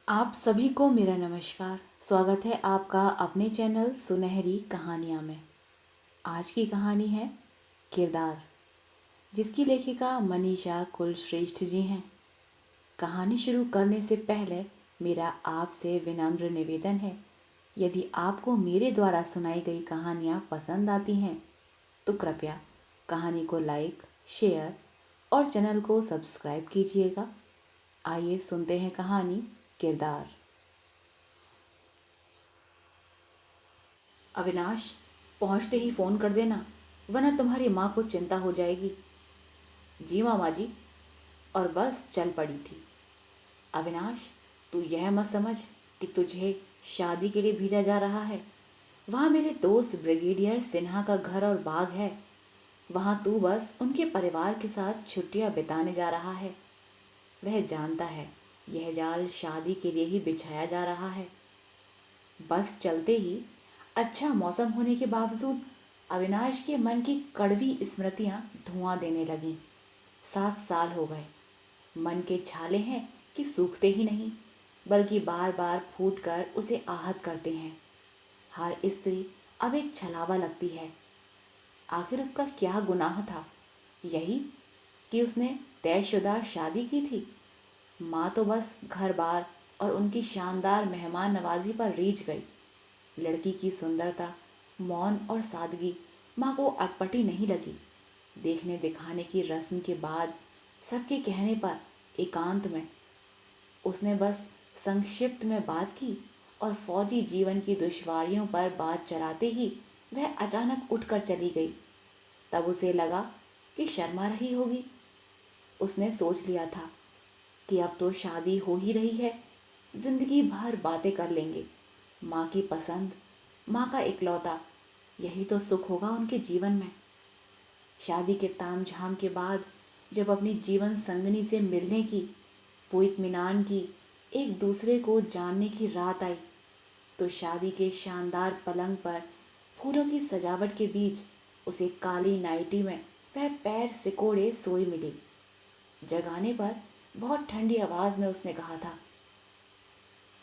आप सभी को मेरा नमस्कार। स्वागत है आपका अपने चैनल सुनहरी कहानियाँ में। आज की कहानी है किरदार, जिसकी लेखिका मनीषा कुलश्रेष्ठ जी हैं। कहानी शुरू करने से पहले मेरा आपसे विनम्र निवेदन है, यदि आपको मेरे द्वारा सुनाई गई कहानियाँ पसंद आती हैं तो कृपया कहानी को लाइक, शेयर और चैनल को सब्सक्राइब कीजिएगा। आइए सुनते हैं कहानी किरदार। अविनाश, पहुंचते ही फ़ोन कर देना, वरना तुम्हारी माँ को चिंता हो जाएगी। जी मामा जी। और बस चल पड़ी थी। अविनाश, तू यह मत समझ कि तुझे शादी के लिए भेजा जा रहा है। वहाँ मेरे दोस्त ब्रिगेडियर सिन्हा का घर और बाग है। वहाँ तू बस उनके परिवार के साथ छुट्टियाँ बिताने जा रहा है। वह जानता है यह जाल शादी के लिए ही बिछाया जा रहा है। बस चलते ही अच्छा मौसम होने के बावजूद अविनाश के मन की कड़वी स्मृतियां धुआं देने लगीं। 7 साल हो गए। मन के छाले हैं कि सूखते ही नहीं, बल्कि बार बार फूट कर उसे आहत करते हैं। हर स्त्री अब एक छलावा लगती है। आखिर उसका क्या गुनाह था? यही कि उसने तयशुदा शादी की थी। माँ तो बस घर बार और उनकी शानदार मेहमान नवाजी पर रीझ गई। लड़की की सुंदरता, मौन और सादगी माँ को अटपटी नहीं लगी। देखने दिखाने की रस्म के बाद सबके कहने पर एकांत में उसने बस संक्षिप्त में बात की और फौजी जीवन की दुश्वारियों पर बात चलाते ही वह अचानक उठकर चली गई। तब उसे लगा कि शर्मा रही होगी। उसने सोच लिया था कि अब तो शादी हो ही रही है, जिंदगी भर बातें कर लेंगे। माँ की पसंद, माँ का इकलौता, यही तो सुख होगा उनके जीवन में। शादी के तामझाम के बाद जब अपनी जीवन संगनी से मिलने की, वो इत्मीनान की, एक दूसरे को जानने की रात आई, तो शादी के शानदार पलंग पर फूलों की सजावट के बीच उसे काली नाइटी में वह पैर सिकोड़े सोई मिली। जगाने पर बहुत ठंडी आवाज़ में उसने कहा था,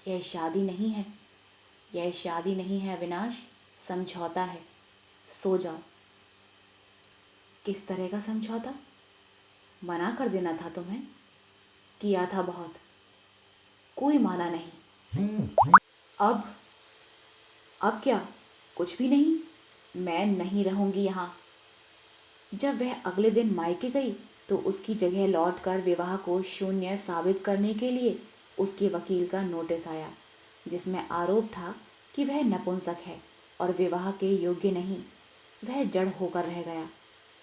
यह शादी नहीं है, यह शादी नहीं है अविनाश, समझौता है, सो जाओ। किस तरह का समझौता? मना कर देना था तुम्हें। किया था बहुत, कोई माना नहीं। अब अब क्या? कुछ भी नहीं। मैं नहीं रहूंगी यहाँ। जब वह अगले दिन मायके गई तो उसकी जगह लौटकर विवाह को शून्य साबित करने के लिए उसके वकील का नोटिस आया, जिसमें आरोप था कि वह नपुंसक है और विवाह के योग्य नहीं। वह जड़ होकर रह गया।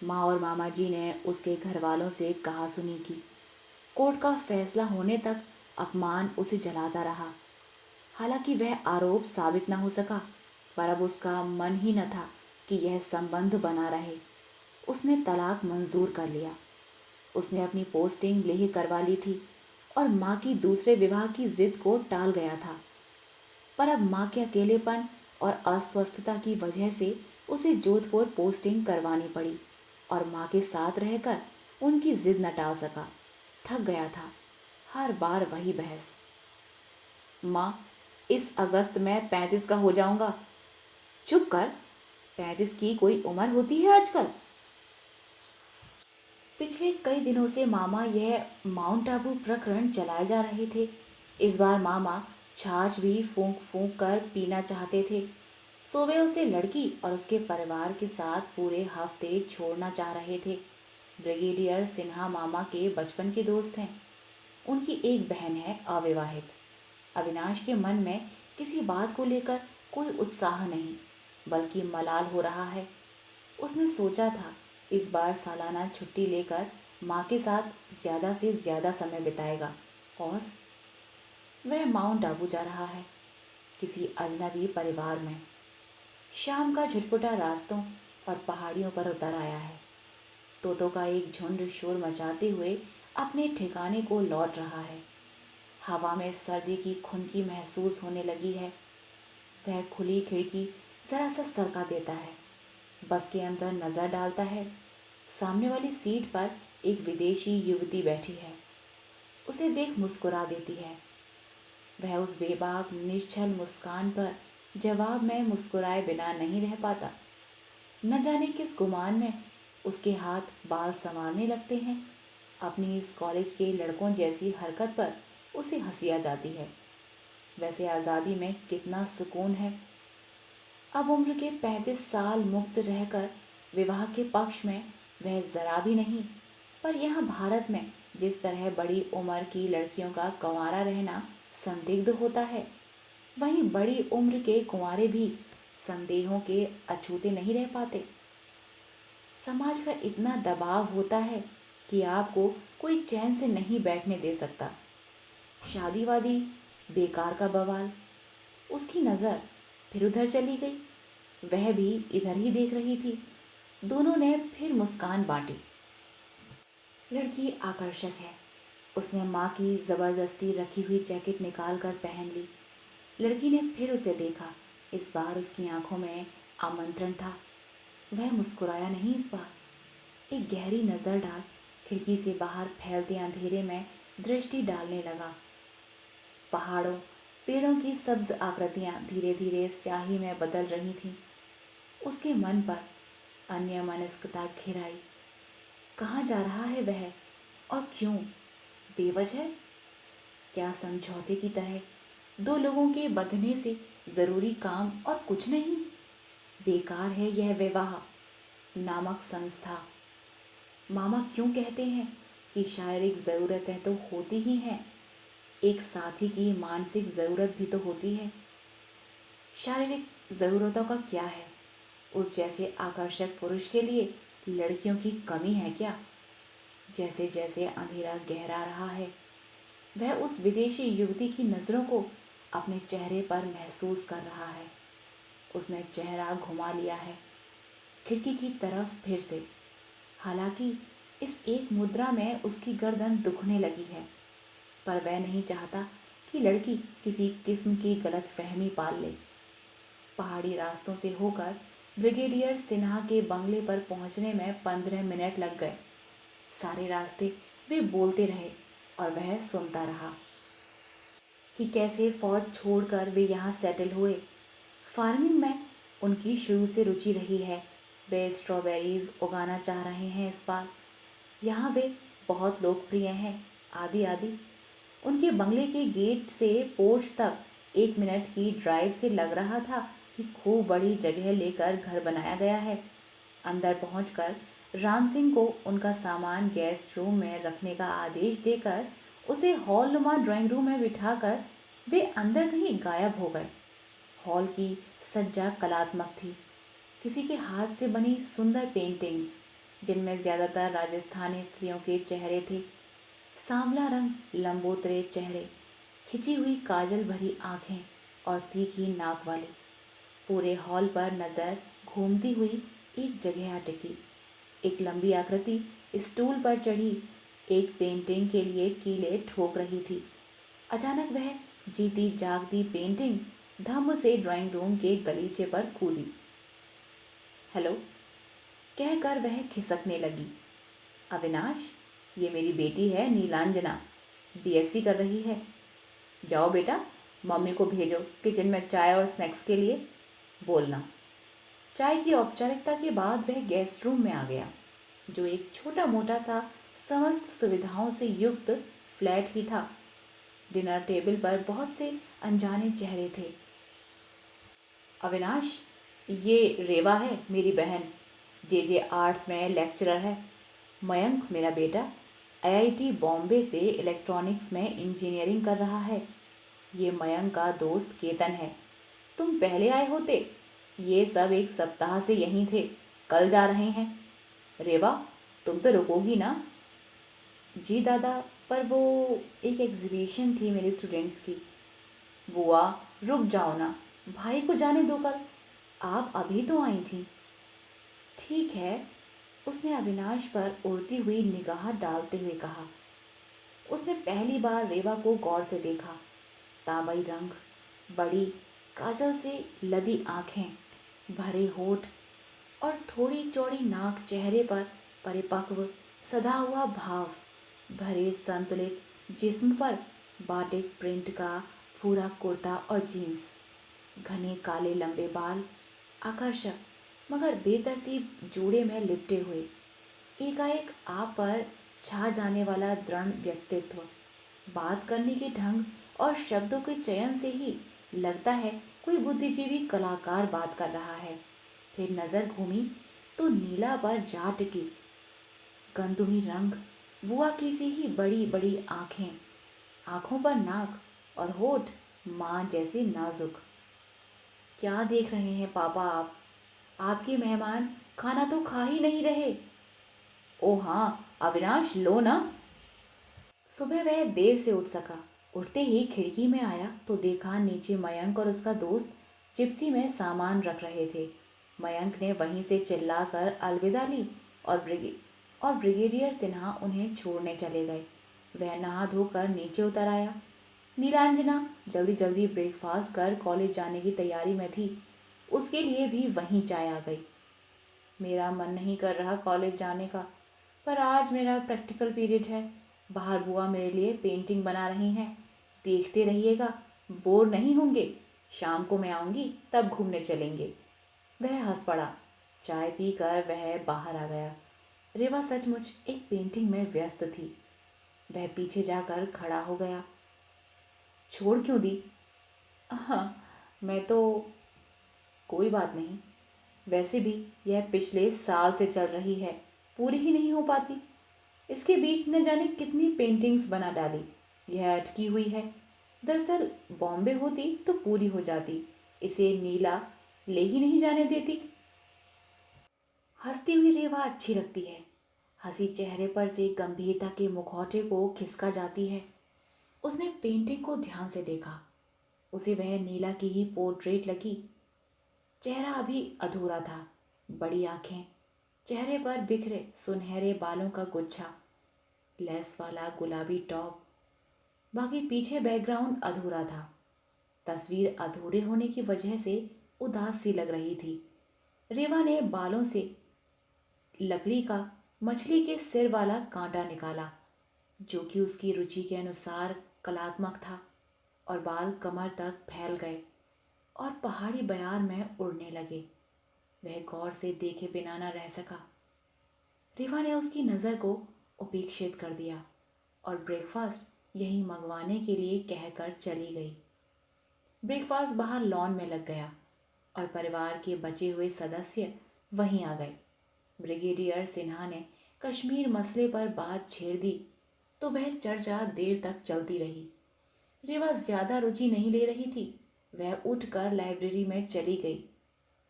माँ और मामा जी ने उसके घर वालों से कहा सुनी की। कोर्ट का फैसला होने तक अपमान उसे जलाता रहा। हालांकि वह आरोप साबित न हो सका, पर अब उसका मन ही न था कि यह संबंध बना रहे। उसने तलाक मंजूर कर लिया। उसने अपनी पोस्टिंग लेह करवा ली थी और माँ की दूसरे विवाह की जिद को टाल गया था। पर अब माँ के अकेलेपन और अस्वस्थता की वजह से उसे जोधपुर पोस्टिंग करवानी पड़ी और माँ के साथ रहकर उनकी जिद न टाल सका। थक गया था। हर बार वही बहस। माँ, इस अगस्त में 35 का हो जाऊंगा। चुप कर। 35 की कोई उम्र होती है आजकल? पिछले कई दिनों से मामा यह माउंट आबू प्रकरण चलाए जा रहे थे। इस बार मामा छाछ भी फूंक फूंक कर पीना चाहते थे। सो वे उसे लड़की और उसके परिवार के साथ पूरे हफ्ते छोड़ना चाह रहे थे। ब्रिगेडियर सिन्हा मामा के बचपन के दोस्त हैं। उनकी एक बहन है अविवाहित। अविनाश के मन में किसी बात को लेकर कोई उत्साह नहीं, बल्कि मलाल हो रहा है। उसने सोचा था इस बार सालाना छुट्टी लेकर माँ के साथ ज़्यादा से ज़्यादा समय बिताएगा और वह माउंट आबू जा रहा है, किसी अजनबी परिवार में। शाम का झुटपुटा रास्तों और पहाड़ियों पर उतर आया है। तोतों का एक झुंड शोर मचाते हुए अपने ठिकाने को लौट रहा है। हवा में सर्दी की खुनकी महसूस होने लगी है। वह खुली खिड़की जरा सा सरका देता है, बस के अंदर नजर डालता है। सामने वाली सीट पर एक विदेशी युवती बैठी है। उसे देख मुस्कुरा देती है। वह उस बेबाक निश्चल मुस्कान पर जवाब में मुस्कुराए बिना नहीं रह पाता। न जाने किस गुमान में उसके हाथ बाल संवारने लगते हैं। अपनी इस कॉलेज के लड़कों जैसी हरकत पर उसे हंसी आ जाती है। वैसे आज़ादी में कितना सुकून है। अब उम्र के 35 साल मुक्त रहकर विवाह के पक्ष में वह जरा भी नहीं, पर यहाँ भारत में जिस तरह बड़ी उम्र की लड़कियों का कंवारा रहना संदिग्ध होता है, वहीं बड़ी उम्र के कुंवारे भी संदेहों के अछूते नहीं रह पाते। समाज का इतना दबाव होता है कि आपको कोई चैन से नहीं बैठने दे सकता। शादी वादी बेकार का बवाल। उसकी नज़र फिर उधर चली गई। वह भी इधर ही देख रही थी। दोनों ने फिर मुस्कान बांटी। लड़की आकर्षक है। उसने माँ की ज़बरदस्ती रखी हुई जैकेट निकाल कर पहन ली। लड़की ने फिर उसे देखा। इस बार उसकी आंखों में आमंत्रण था। वह मुस्कुराया नहीं इस बार। एक गहरी नज़र डाल खिड़की से बाहर फैलते अंधेरे में दृष्टि डालने लगा। पहाड़ों पेड़ों की सब्ज आकृतियां धीरे धीरे स्याही में बदल रही थीं। उसके मन पर अन्यमनस्कता घिर आई। कहाँ जा रहा है वह और क्यों? बेवजह? क्या समझौते की तरह दो लोगों के बंधने से जरूरी काम और कुछ नहीं? बेकार है यह विवाह नामक संस्था। मामा क्यों कहते हैं कि शारीरिक ज़रूरतें तो होती ही हैं, एक साथी की मानसिक ज़रूरत भी तो होती है। शारीरिक ज़रूरतों का क्या है? उस जैसे आकर्षक पुरुष के लिए लड़कियों की कमी है क्या? जैसे जैसे अंधेरा गहरा रहा है, वह उस विदेशी युवती की नज़रों को अपने चेहरे पर महसूस कर रहा है। उसने चेहरा घुमा लिया है खिड़की की तरफ फिर से। हालांकि इस एक मुद्रा में उसकी गर्दन दुखने लगी है, पर वह नहीं चाहता कि लड़की किसी किस्म की गलत फहमी पाल ले। पहाड़ी रास्तों से होकर ब्रिगेडियर सिन्हा के बंगले पर पहुंचने में 15 मिनट लग गए। सारे रास्ते वे बोलते रहे और वह सुनता रहा कि कैसे फौज छोड़कर वे यहाँ सेटल हुए। फार्मिंग में उनकी शुरू से रुचि रही है। वे स्ट्रॉबेरीज उगाना चाह रहे हैं इस बार। यहाँ वे बहुत लोकप्रिय हैं आदि आदि। उनके बंगले के गेट से पोर्च तक 1 मिनट की ड्राइव से लग रहा था कि खूब बड़ी जगह लेकर घर बनाया गया है। अंदर पहुंचकर राम सिंह को उनका सामान गेस्ट रूम में रखने का आदेश देकर उसे हॉल नुमा ड्राइंग रूम में बिठाकर वे अंदर कहीं गायब हो गए। हॉल की सज्जा कलात्मक थी। किसी के हाथ से बनी सुंदर पेंटिंग्स, जिनमें ज़्यादातर राजस्थानी स्त्रियों के चेहरे थे। सांवला रंग, लंबोतरे चेहरे, खिंची हुई काजल भरी आंखें और तीखी नाक वाले। पूरे हॉल पर नज़र घूमती हुई एक जगह अटकी। एक लंबी आकृति स्टूल पर चढ़ी एक पेंटिंग के लिए कीले ठोक रही थी। अचानक वह जीती जागती पेंटिंग धम्म से ड्राइंग रूम के गलीचे पर कूदी। हेलो कहकर वह खिसकने लगी। अविनाश, ये मेरी बेटी है नीलांजना, बीएससी कर रही है। जाओ बेटा, मम्मी को भेजो किचन में चाय और स्नैक्स के लिए। बोलना। चाय की औपचारिकता के बाद वह गेस्ट रूम में आ गया, जो एक छोटा मोटा सा समस्त सुविधाओं से युक्त फ्लैट ही था। डिनर टेबल पर बहुत से अनजाने चेहरे थे। अविनाश, ये रेवा है मेरी बहन, जे आर्ट्स में लेक्चरर है। मयंक मेरा बेटा आईआईटी बॉम्बे से इलेक्ट्रॉनिक्स में इंजीनियरिंग कर रहा है। ये मयंक का दोस्त केतन है। तुम पहले आए होते, ये सब एक सप्ताह से यहीं थे, कल जा रहे हैं। रेवा, तुम तो रुकोगी ना? जी दादा, पर वो एक एग्जीबिशन थी मेरे स्टूडेंट्स की। बुआ, रुक जाओ ना, भाई को जाने दो कल, आप अभी तो आई थी। ठीक है, उसने अविनाश पर उड़ती हुई निगाह डालते हुए कहा। उसने पहली बार रेवा को गौर से देखा। तांबई रंग, बड़ी काजल से लदी आंखें, भरे होठ और थोड़ी चौड़ी नाक, चेहरे पर परिपक्व सधा हुआ भाव, भरे संतुलित जिस्म पर बाटिक प्रिंट का पूरा कुर्ता और जीन्स, घने काले लंबे बाल, आकर्षक मगर बेतरतीब जोड़े में लिपटे हुए, एकाएक आप पर छा जाने वाला दृढ़ व्यक्तित्व। बात करने के ढंग और शब्दों के चयन से ही लगता है कोई बुद्धिजीवी कलाकार बात कर रहा है। फिर नजर घूमी तो नीला पर जा टिकी। गंदुमी रंग, बुआ की सी ही बड़ी बड़ी आंखें, आंखों पर नाक और होठ मां जैसे नाजुक। क्या देख रहे हैं पापा आप? आपके मेहमान खाना तो खा ही नहीं रहे। ओ हाँ अविनाश, लो ना। सुबह वह देर से उठ सका। उठते ही खिड़की में आया तो देखा नीचे मयंक और उसका दोस्त जिप्सी में सामान रख रहे थे। मयंक ने वहीं से चिल्लाकर अलविदा ली और ब्रिगेडियर सिन्हा उन्हें छोड़ने चले गए। वह नहा धोकर नीचे उतर आया। नीलांजना जल्दी जल्दी ब्रेकफास्ट कर कॉलेज जाने की तैयारी में थी। उसके लिए भी वहीं चाय आ गई। मेरा मन नहीं कर रहा कॉलेज जाने का, पर आज मेरा प्रैक्टिकल पीरियड है। बाहर बुआ मेरे लिए पेंटिंग बना रही हैं, देखते रहिएगा, बोर नहीं होंगे। शाम को मैं आऊँगी तब घूमने चलेंगे। वह हंस पड़ा। चाय पीकर वह बाहर आ गया। रेवा सचमुच एक पेंटिंग में व्यस्त थी। वह पीछे जाकर खड़ा हो गया। छोड़ क्यों दी? हाँ, मैं तो कोई बात नहीं। वैसे भी यह पिछले साल से चल रही है, पूरी ही नहीं हो पाती। इसके बीच न जाने कितनी पेंटिंग्स बना डाली। यह अटकी हुई है। दरअसल बॉम्बे होती तो पूरी हो जाती। इसे नीला ले ही नहीं जाने देती। हंसती हुई रेवा अच्छी लगती है। हंसी चेहरे पर से गंभीरता के मुखौटे को खिसका जाती है। उसने पेंटिंग को ध्यान से देखा। उसे वह नीला की ही पोर्ट्रेट लगी। चेहरा अभी अधूरा था। बड़ी आंखें, चेहरे पर बिखरे सुनहरे बालों का गुच्छा, लेस वाला गुलाबी टॉप। बाकी पीछे बैकग्राउंड अधूरा था। तस्वीर अधूरे होने की वजह से उदास सी लग रही थी। रेवा ने बालों से लकड़ी का मछली के सिर वाला कांटा निकाला, जो कि उसकी रुचि के अनुसार कलात्मक था, और बाल कमर तक फैल गए और पहाड़ी बयार में उड़ने लगे। वह गौर से देखे बिना न रह सका। रेवा ने उसकी नज़र को उपेक्षित कर दिया और ब्रेकफास्ट यहीं मंगवाने के लिए कहकर चली गई। ब्रेकफास्ट बाहर लॉन में लग गया और परिवार के बचे हुए सदस्य वहीं आ गए। ब्रिगेडियर सिन्हा ने कश्मीर मसले पर बात छेड़ दी तो वह चर्चा देर तक चलती रही। रेवा ज्यादा रुचि नहीं ले रही थी। वह उठकर लाइब्रेरी में चली गई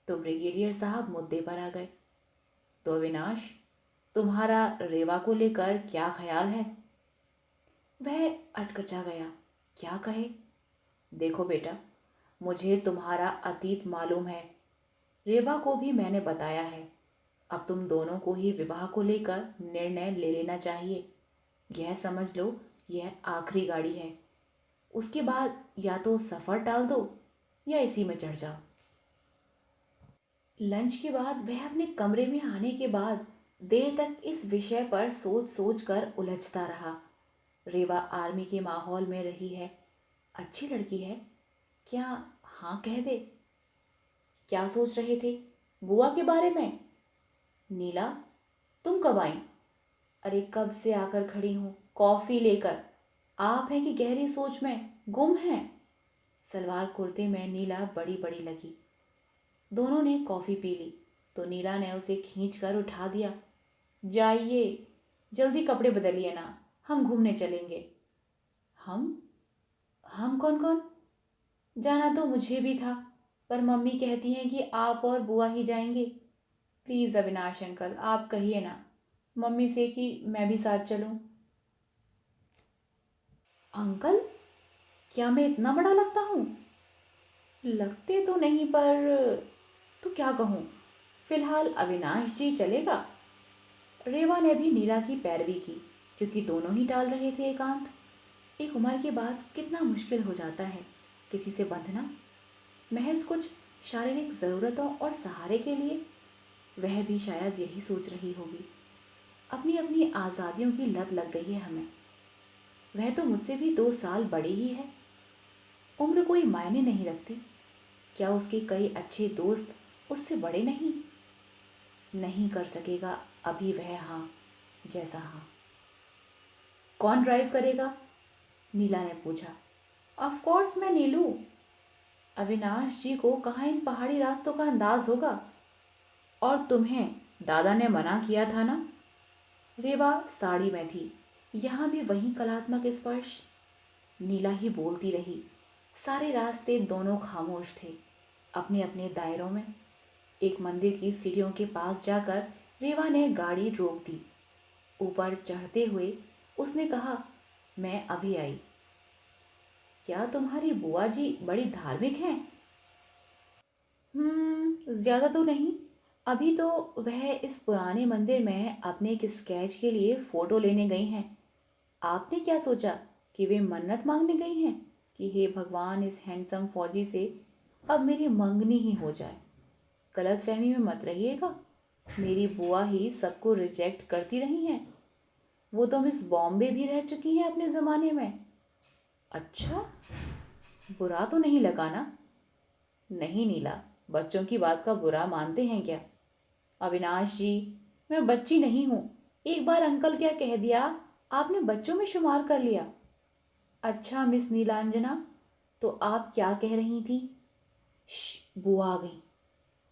तो ब्रिगेडियर साहब मुद्दे पर आ गए। तो अविनाश, तुम्हारा रेवा को लेकर क्या ख्याल है? वह अचकचा गया। क्या कहे? देखो बेटा, मुझे तुम्हारा अतीत मालूम है। रेवा को भी मैंने बताया है। अब तुम दोनों को ही विवाह को लेकर निर्णय ले लेना चाहिए। यह समझ लो, यह आखिरी गाड़ी है। उसके बाद या तो सफ़र टाल दो या इसी में चढ़ जाओ। लंच के बाद वह अपने कमरे में आने के बाद देर तक इस विषय पर सोच सोच कर उलझता रहा। रेवा आर्मी के माहौल में रही है, अच्छी लड़की है, क्या हाँ कह दे? क्या सोच रहे थे? बुआ के बारे में? नीला, तुम कब आई? अरे कब से आकर खड़ी हूँ कॉफ़ी लेकर। आप हैं कि गहरी सोच में गुम हैं? सलवार कुर्ते में नीला बड़ी बड़ी लगी। दोनों ने कॉफ़ी पी ली तो नीला ने उसे खींच कर उठा दिया। जाइए, जल्दी कपड़े बदलिए ना, हम घूमने चलेंगे। हम कौन कौन? जाना तो मुझे भी था, पर मम्मी कहती हैं कि आप और बुआ ही जाएंगे। प्लीज़ अविनाश अंकल, आप कहिए ना मम्मी से कि मैं भी साथ चलूं। अंकल? क्या मैं इतना बड़ा लगता हूँ? लगते तो नहीं, पर तो क्या कहूँ, फिलहाल अविनाश जी चलेगा। रेवा ने भी नीला की पैरवी की, क्योंकि दोनों ही टाल रहे थे एकांत। एक उम्र के बाद कितना मुश्किल हो जाता है किसी से बंधना, महज कुछ शारीरिक ज़रूरतों और सहारे के लिए। वह भी शायद यही सोच रही होगी। अपनी अपनी आज़ादियों की लत लग गई है हमें। वह तो मुझसे भी 2 साल बड़ी ही है। उम्र कोई मायने नहीं रखती। क्या उसके कई अच्छे दोस्त उससे बड़े नहीं? नहीं कर सकेगा अभी वह हाँ जैसा हाँ। कौन ड्राइव करेगा? नीला ने पूछा। ऑफ कोर्स मैं नीलू। अविनाश जी को कहाँ इन पहाड़ी रास्तों का अंदाज होगा। और तुम्हें दादा ने मना किया था ना? रेवा साड़ी में थी। यहाँ भी वही कलात्मक स्पर्श। नीला ही बोलती रही। सारे रास्ते दोनों खामोश थे, अपने अपने दायरों में। एक मंदिर की सीढ़ियों के पास जाकर रेवा ने गाड़ी रोक दी। ऊपर चढ़ते हुए उसने कहा, मैं अभी आई। क्या तुम्हारी बुआ जी बड़ी धार्मिक हैं? ज्यादा तो नहीं। अभी तो वह इस पुराने मंदिर में अपने एक स्केच के लिए फोटो लेने गई हैं। आपने क्या सोचा कि वे मन्नत मांगने गई हैं कि हे भगवान इस हैंडसम फौजी से अब मेरी मंगनी ही हो जाए? गलतफहमी में मत रहिएगा। मेरी बुआ ही सबको रिजेक्ट करती रही हैं। वो तो मिस बॉम्बे भी रह चुकी हैं अपने ज़माने में। अच्छा, बुरा तो नहीं लगा ना? नहीं नीला, बच्चों की बात का बुरा मानते हैं क्या? अविनाश जी, मैं बच्ची नहीं हूँ। एक बार अंकल क्या कह दिया आपने बच्चों में शुमार कर लिया। अच्छा मिस नीलांजना, तो आप क्या कह रही थी? बुआ आ गई,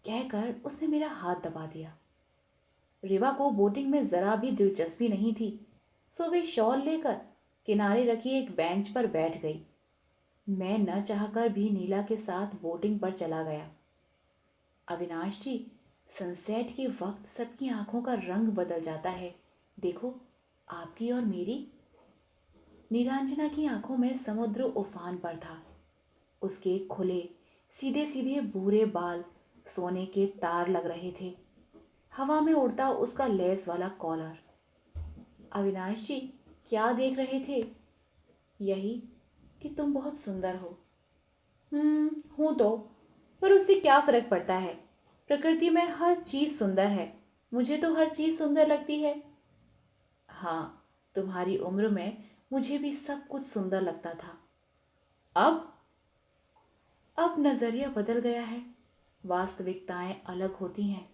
कहकर उसने मेरा हाथ दबा दिया। रिवा को बोटिंग में जरा भी दिलचस्पी नहीं थी, सो वे शॉल लेकर किनारे रखी एक बेंच पर बैठ गई। मैं न चाहकर भी नीला के साथ बोटिंग पर चला गया। अविनाश जी, सनसेट के वक्त सबकी आंखों का रंग बदल जाता है। देखो, आपकी और मेरी। नीलांजना की आंखों में समुद्र उफान पर था। उसके खुले सीधे सीधे भूरे बाल सोने के तार लग रहे थे। हवा में उड़ता उसका लेस वाला कॉलर। अविनाश जी, क्या देख रहे थे? यही कि तुम बहुत सुंदर हो। हूँ तो, पर उससे क्या फर्क पड़ता है? प्रकृति में हर चीज सुंदर है। मुझे तो हर चीज सुंदर लगती है। हाँ, तुम्हारी उम्र में मुझे भी सब कुछ सुंदर लगता था। अब अब नजरिया बदल गया है। वास्तविकताएं अलग होती हैं।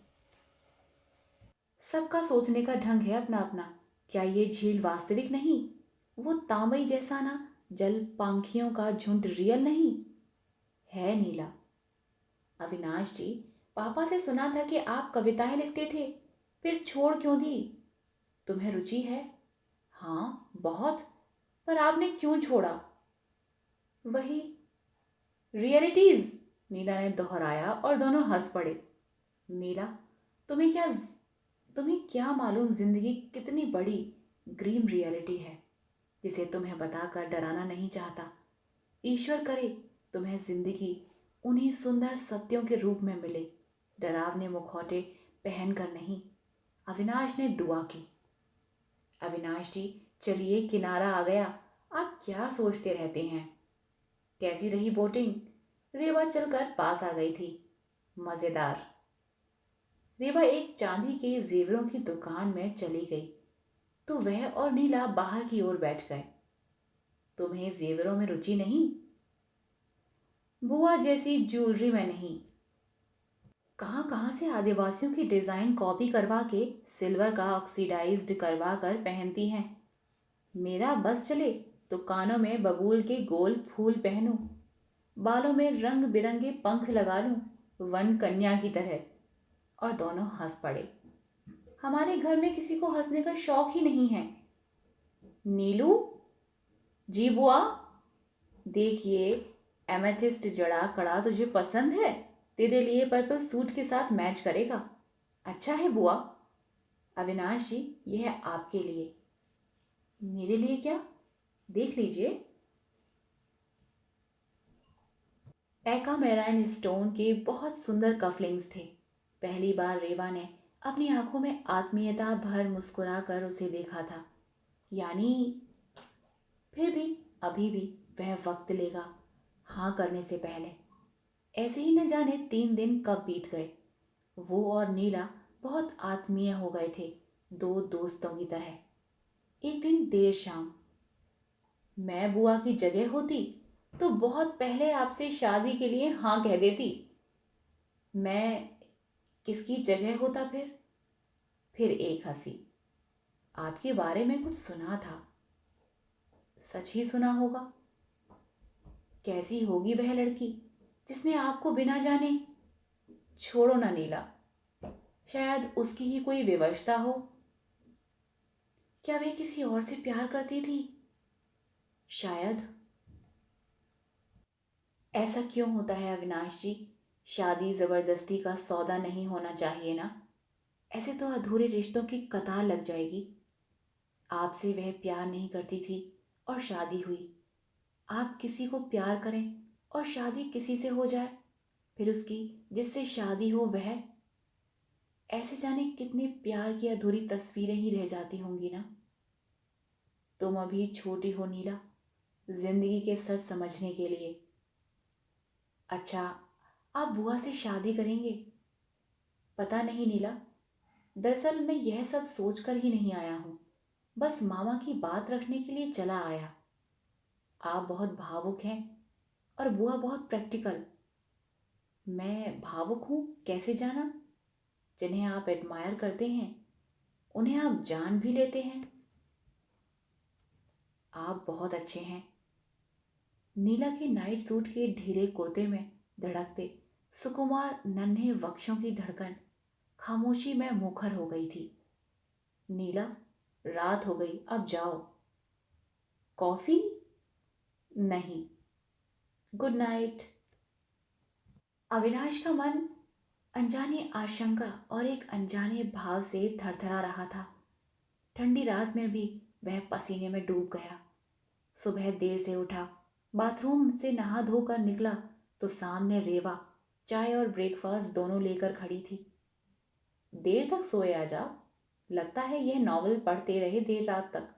सबका सोचने का ढंग है अपना अपना। क्या ये झील वास्तविक नहीं? वो तांबई जैसा ना जल पांखियों का झुंड रियल नहीं है? नीला। अविनाश जी, पापा से सुना था कि आप कविताएं लिखते थे, फिर छोड़ क्यों दी? तुम्हें रुचि है? हाँ बहुत। पर आपने क्यों छोड़ा? वही रियलिटीज, नीला ने दोहराया और दोनों हंस पड़े। नीला, तुम्हें क्या तुम्हें क्या मालूम जिंदगी कितनी बड़ी ग्रीम रियलिटी है, जिसे तुम्हें बताकर डराना नहीं चाहता। ईश्वर करे तुम्हें जिंदगी उन्हीं सुंदर सत्यों के रूप में मिले, डरावने मुखौटे पहनकर नहीं। अविनाश ने दुआ की। अविनाश जी, चलिए किनारा आ गया। आप क्या सोचते रहते हैं? कैसी रही बोटिंग? रेवा चलकर पास आ गई थी। मजेदार। रेवा एक चांदी के जेवरों की दुकान में चली गई तो वह और नीला बाहर की ओर बैठ गए। तुम्हें जेवरों में रुचि नहीं? बुआ जैसी ज्वेलरी में नहीं। कहाँ कहाँ से आदिवासियों की डिजाइन कॉपी करवा के सिल्वर का ऑक्सीडाइज्ड करवा कर पहनती हैं। मेरा बस चले तो कानों में बबूल के गोल फूल पहनूं, बालों में रंग बिरंगे पंख लगा लूं वन कन्या की तरह। और दोनों हंस पड़े। हमारे घर में किसी को हंसने का शौक ही नहीं है। नीलू। जी बुआ। देखिए, एमेथिस्ट जड़ा कड़ा तुझे पसंद है? तेरे लिए पर्पल सूट के साथ मैच करेगा। अच्छा है बुआ। अविनाश जी, यह है आपके लिए। मेरे लिए क्या? देख लीजिए। एक्वामेराइन स्टोन के बहुत सुंदर कफलिंग्स थे। पहली बार रेवा ने अपनी आंखों में आत्मीयता भर मुस्कुरा कर उसे देखा था। यानी फिर भी अभी भी वह वक्त लेगा हाँ करने से पहले। ऐसे ही न जाने 3 दिन कब बीत गए। वो और नीला बहुत आत्मीय हो गए थे, दो दोस्तों की तरह। एक दिन देर शाम, मैं बुआ की जगह होती तो बहुत पहले आपसे शादी के लिए हाँ कह देती। मैं किसकी जगह होता फिर? फिर एक हंसी। आपके बारे में कुछ सुना था। सच ही सुना होगा। कैसी होगी वह लड़की जिसने आपको बिना जाने? छोड़ो ना नीला, शायद उसकी ही कोई विवशता हो। क्या वे किसी और से प्यार करती थी? शायद। ऐसा क्यों होता है अविनाश जी? शादी जबरदस्ती का सौदा नहीं होना चाहिए ना। ऐसे तो अधूरे रिश्तों की कतार लग जाएगी। आपसे वह प्यार नहीं करती थी और शादी हुई। आप किसी को प्यार करें और शादी किसी से हो जाए, फिर उसकी जिससे शादी हो वह, ऐसे जाने कितने प्यार की अधूरी तस्वीरें ही रह जाती होंगी ना। तुम अभी छोटी हो नीला, जिंदगी के सच समझने के लिए। अच्छा, आप बुआ से शादी करेंगे? पता नहीं नीला, दरअसल मैं यह सब सोचकर ही नहीं आया हूँ, बस मामा की बात रखने के लिए चला आया। आप बहुत भावुक हैं और बुआ बहुत प्रैक्टिकल। मैं भावुक हूँ कैसे जाना? जिन्हें आप एडमायर करते हैं उन्हें आप जान भी लेते हैं। आप बहुत अच्छे हैं। नीला के नाइट सूट के ढीले कुर्ते में धड़कते सुकुमार नन्हे वक्षों की धड़कन खामोशी में मुखर हो गई थी। नीला, रात हो गई, अब जाओ। कॉफी? नहीं। Good night. अविनाश का मन अनजानी आशंका और एक अनजाने भाव से थरथरा रहा था। ठंडी रात में भी वह पसीने में डूब गया। सुबह देर से उठा, बाथरूम से नहा धोकर निकला तो सामने रेवा चाय और ब्रेकफास्ट दोनों लेकर खड़ी थी। देर तक सोए आ जाओ, लगता है यह नॉवल पढ़ते रहे देर रात तक।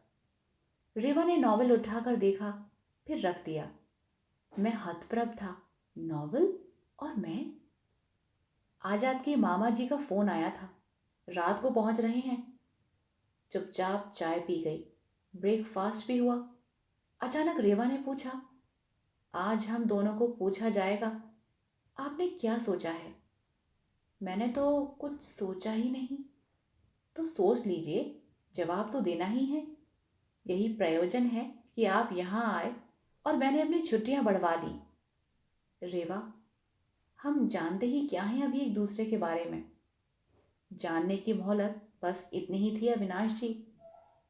रेवा ने नॉवल उठाकर देखा, फिर रख दिया। मैं हतप्रभ था। नॉवल? और मैं? आज आपके मामा जी का फोन आया था, रात को पहुंच रहे हैं। चुपचाप चाय पी गई, ब्रेकफास्ट भी हुआ। अचानक रेवा ने पूछा, आज हम दोनों को पूछा जाएगा, आपने क्या सोचा है? मैंने तो कुछ सोचा ही नहीं। तो सोच लीजिए, जवाब तो देना ही है। यही प्रयोजन है कि आप यहाँ आए और मैंने अपनी छुट्टियां बढ़वा ली। रेवा, हम जानते ही क्या हैं अभी एक दूसरे के बारे में। जानने की मोहलत बस इतनी ही थी अविनाश जी।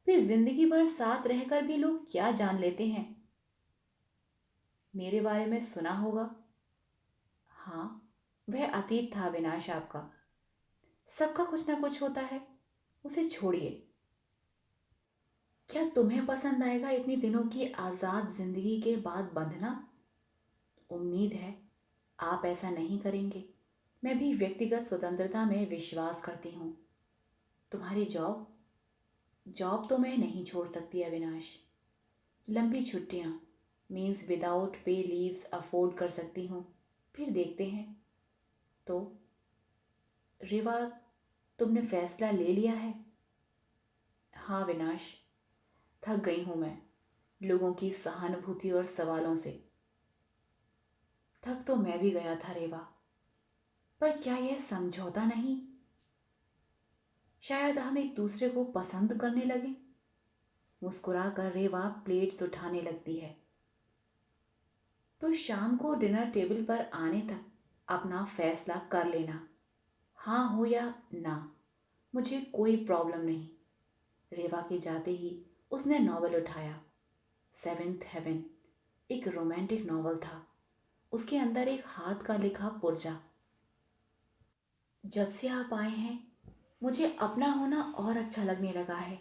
फिर जिंदगी भर साथ रहकर भी लोग क्या जान लेते हैं। मेरे बारे में सुना होगा। हाँ, वह अतीत था अविनाश आपका। सबका कुछ ना कुछ होता है, उसे छोड़िए। क्या तुम्हें पसंद आएगा इतनी दिनों की आज़ाद जिंदगी के बाद बंधना? उम्मीद है आप ऐसा नहीं करेंगे। मैं भी व्यक्तिगत स्वतंत्रता में विश्वास करती हूँ। तुम्हारी जॉब? जॉब तो मैं नहीं छोड़ सकती अविनाश। लंबी छुट्टियाँ means without pay leaves afford कर सकती हूँ। फिर देखते हैं। तो रिवा, तुमने फैसला ले लिया है? हाँ विनाश, थक गई हूँ मैं लोगों की सहानुभूति और सवालों से। थक तो मैं भी गया था रेवा, पर क्या यह समझौता नहीं? शायद हम एक दूसरे को पसंद करने लगे। मुस्कुराकर रेवा प्लेट्स उठाने लगती है। तो शाम को डिनर टेबल पर आने तक अपना फैसला कर लेना, हाँ हो या ना। मुझे कोई प्रॉब्लम नहीं। रेवा के जाते ही उसने नॉवल उठाया। सेवेंथ हेवन एक रोमांटिक नॉवल था। उसके अंदर एक हाथ का लिखा पुर्जा। जब से आप आए हैं मुझे अपना होना और अच्छा लगने लगा है।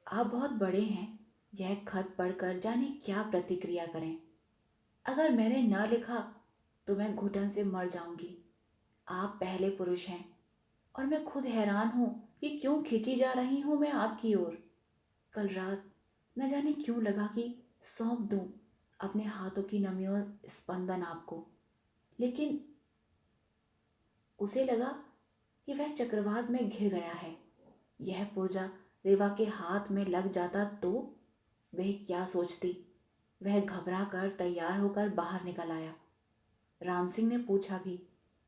आप बहुत बड़े हैं। यह खत पढ़कर जाने क्या प्रतिक्रिया करें। अगर मैंने न लिखा तो मैं घुटन से मर जाऊंगी। आप पहले पुरुष हैं और मैं खुद हैरान हूँ कि क्यों खिंची जा रही हूँ मैं आपकी ओर। कल रात न जाने क्यों लगा कि सौंप दूं अपने हाथों की नमी और स्पंदन आपको, लेकिन उसे लगा कि वह चक्रवात में घिर गया है। यह पुर्जा रेवा के हाथ में लग जाता तो वह क्या सोचती। वह घबरा कर तैयार होकर बाहर निकल आया। राम सिंह ने पूछा भी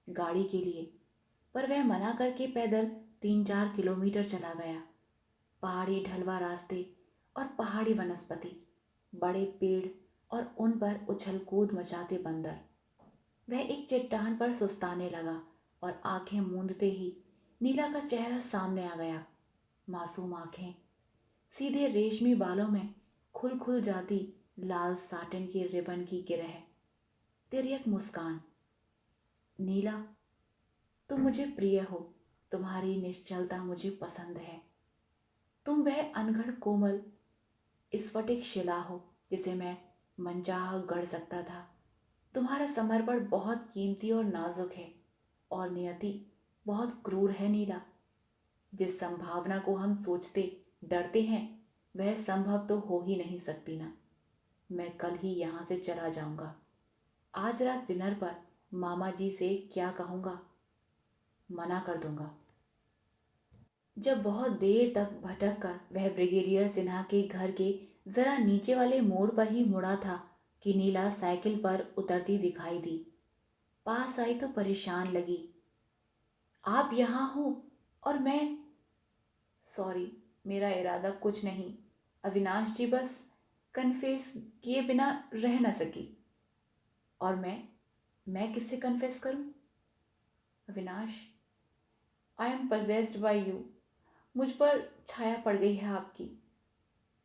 गाड़ी के लिए, पर वह मना करके पैदल 3-4 किलोमीटर चला गया। पहाड़ी ढलवा रास्ते और पहाड़ी वनस्पति, बड़े पेड़ और उन पर उछल कूद मचाते बंदर। वह एक चट्टान पर सुस्ताने लगा और आंखें मूंदते ही नीला का चेहरा सामने आ गया। मासूम आंखें, सीधे रेशमी बालों में खुल खुल जाती लाल साटिन की रिबन की गिरह, तिर्यक मुस्कान। नीला, तुम मुझे प्रिय हो, तुम्हारी निश्चलता मुझे पसंद है। तुम वह अनगढ़ कोमल स्फटिक शिला हो जिसे मैं मनचाहा गढ़ सकता था। तुम्हारा समर्पण बहुत कीमती और नाजुक है, और नियति बहुत क्रूर है नीला। जिस संभावना को हम सोचते डरते हैं वह संभव तो हो ही नहीं सकती ना। मैं कल ही यहाँ से चला जाऊंगा। आज रात डिनर पर मामा जी से क्या कहूँगा, मना कर दूंगा। जब बहुत देर तक भटक कर वह ब्रिगेडियर सिन्हा के घर के जरा नीचे वाले मोड़ पर ही मुड़ा था कि नीला साइकिल पर उतरती दिखाई दी। पास आई तो परेशान लगी। आप यहाँ हो और मैं? सॉरी, मेरा इरादा कुछ नहीं। अविनाश जी बस कन्फेस किए बिना रह न सकी। और मैं किससे कन्फेस करूं? Avinash, I am possessed bye you. मुझ पर छाया पड़ गई है आपकी।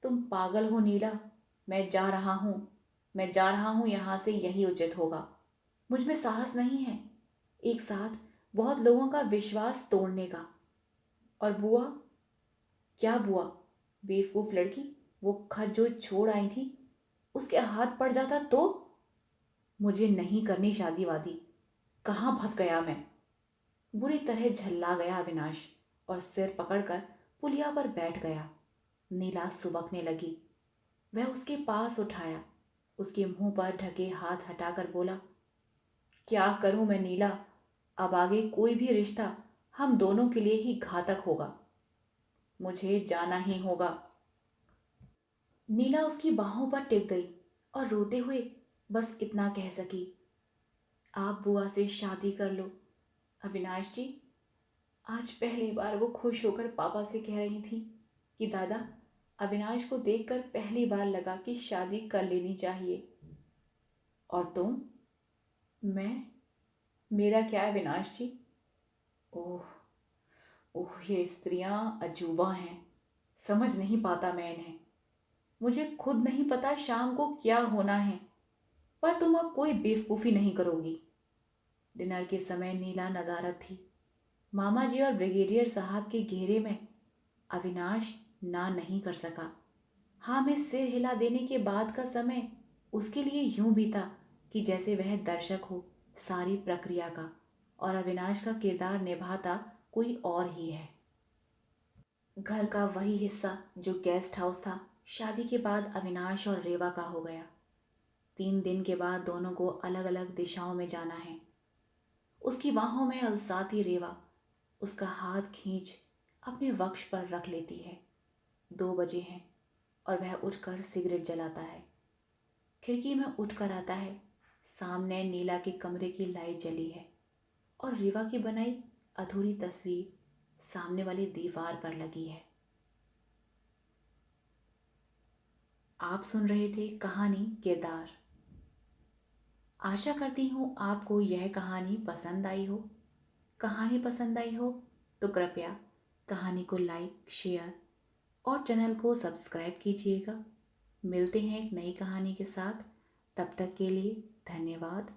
तुम पागल हो नीला। मैं जा रहा हूँ यहाँ से, यही उचित होगा। मुझ में साहस नहीं है एक साथ बहुत लोगों का विश्वास तोड़ने का। और बुआ? क्या बुआ? बेवकूफ लड़की, वो खत जो छोड़ आई थी उसके हाथ पड़ जाता तो? मुझे नहीं करनी शादी वादी। कहाँ फंस गया मैं? बुरी तरह झल्ला गया अविनाश और सिर पकड़कर पुलिया पर बैठ गया। नीला सुबकने लगी। वह उसके पास उठाया, उसके मुंह पर ढके हाथ हटाकर बोला, क्या करूं मैं नीला? अब आगे कोई भी रिश्ता हम दोनों के लिए ही घातक होगा। मुझे जाना ही होगा। नीला उसकी बाहों पर टिक गई और रोते हुए बस इतना कह सकी, आप बुआ से शादी कर लो। अविनाश जी, आज पहली बार वो खुश होकर पापा से कह रही थी कि दादा, अविनाश को देखकर पहली बार लगा कि शादी कर लेनी चाहिए। और तुम? मेरा क्या है अविनाश जी? ओह ओह, ये स्त्रियां अजूबा हैं। समझ नहीं पाता मैं इन्हें। मुझे खुद नहीं पता शाम को क्या होना है, पर तुम अब कोई बेवकूफ़ी नहीं करोगी। डिनर के समय नीला नदारत थी। मामा जी और ब्रिगेडियर साहब के घेरे में अविनाश ना नहीं कर सका। हाँ में सिर हिला देने के बाद का समय उसके लिए यूं बीता कि जैसे वह दर्शक हो सारी प्रक्रिया का, और अविनाश का किरदार निभाता कोई और ही है। घर का वही हिस्सा जो गेस्ट हाउस था, शादी के बाद अविनाश और रेवा का हो गया। 3 दिन के बाद दोनों को अलग अलग दिशाओं में जाना है। उसकी बाहों में अलसाती रेवा उसका हाथ खींच अपने वक्ष पर रख लेती है। 2 बजे हैं और वह उठकर सिगरेट जलाता है। खिड़की में उठकर आता है। सामने नीला के कमरे की लाइट जली है और रेवा की बनाई अधूरी तस्वीर सामने वाली दीवार पर लगी है। आप सुन रहे थे कहानी किरदार। आशा करती हूँ आपको यह कहानी पसंद आई हो। कहानी पसंद आई हो तो कृपया कहानी को लाइक, शेयर और चैनल को सब्सक्राइब कीजिएगा। मिलते हैं एक नई कहानी के साथ। तब तक के लिए धन्यवाद।